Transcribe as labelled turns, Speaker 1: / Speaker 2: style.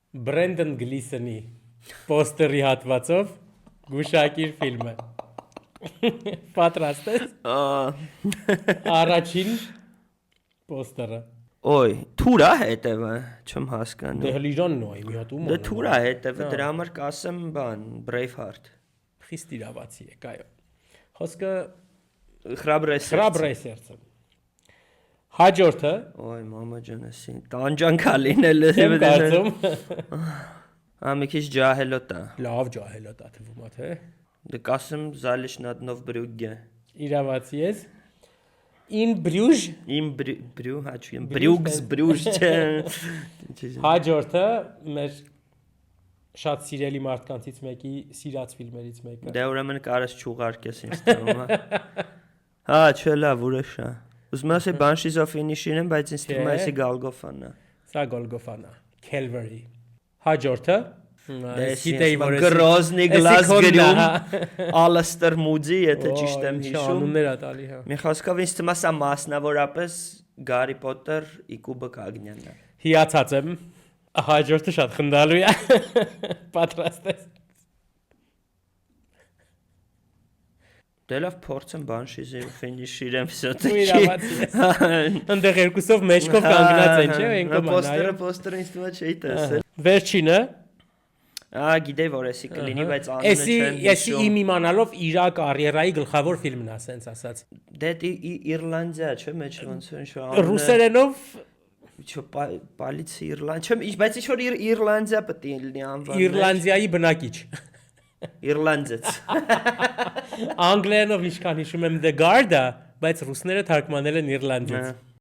Speaker 1: Բրենդեն Գլիսոնի պոստերի հատվածով գուշակիր ֆիլմը։ Պատրաստ ես։ Առաջին պոստերը։
Speaker 2: Ոյ, թուրա հետևը, չեմ հասկանում։
Speaker 1: Դե հլիժանն ու մի հատ ում։
Speaker 2: Դե թուրա հետևը, դրա համար կասեմ բան, Braveheart։
Speaker 1: Խիստ իրավացի է, կայո։ Խոսքը
Speaker 2: Храброе
Speaker 1: սերդը։ Հաջորդը,
Speaker 2: Ոյ, մամա ջանասի, տանջանքա լինել է։
Speaker 1: չեմ կարծում։
Speaker 2: Մի քիչ ջահելոտ է։
Speaker 1: Լավ ջահելոտ է թվում է, թե։
Speaker 2: Դե կասեմ Զալիշնադնով Բրյուգե։
Speaker 1: Իրավացի ես։ In Bruges
Speaker 2: Իմ Բրյու, հաճույք, Բրյուգ չէ։
Speaker 1: Հաջորդը մեր շատ սիրելի մարդկանցից մեկի սիրած ֆիլմերից մեկը։
Speaker 2: Դե ուրեմն կարես չուղարկես ինձ թվում է։ Հա, չէ, լավ, ուրիշ է։ Ուզում ասի Banshees of Inisherin, բայց ինձ թվում է էսի Գալգոֆան է։
Speaker 1: Սա Գոլգոֆան է, Calvary։ Հաջորդը
Speaker 2: Գիտեի որ Գրոզնի գլաս գրում Ալստեր Մուդի, եթե ճիշտ եմ հիշում։
Speaker 1: Անուններ է տալի, հա։
Speaker 2: Մի խոսքով ինձ թվում է սա մասնավորապես Գարի Պոտեր Իկուբը Կագնյանն է։
Speaker 1: Հիացած եմ։ Հաջորդը շատ խնդալու է։ Պատրաստ ես։
Speaker 2: Դե լավ փորձեմ Banshees-ի Inisherin все-таки։
Speaker 1: Իրավացի ես։ Այնտեղ երկուսով մեջքով կանգնած են, չէ՞, ինքնով նայում։
Speaker 2: Պոստերը ինձ թվում է չէի տեսել։
Speaker 1: Վերջինը
Speaker 2: Գիտեի որ էսի կլինի, բայց անունը չեմ
Speaker 1: Էսի իմ իմանալով իր կարիերայի գլխավոր ֆիլմն է, ասենց ասած։
Speaker 2: Դե Իռլանդիա չէ, մեջ ոնց ինչ
Speaker 1: Ռուսերենով
Speaker 2: Չէ, պալիցի Իռլանդ, չեմ, բայց ինչ որ Իռլանդիա պետք է լինի անվանը։
Speaker 1: Իռլանդիայի բնակիչ։
Speaker 2: Իռլանդец։
Speaker 1: Անգլերենով ինչքան հիշում եմ The Guard-ը, բայց ռուսները թարգմանել են Իռլանդից։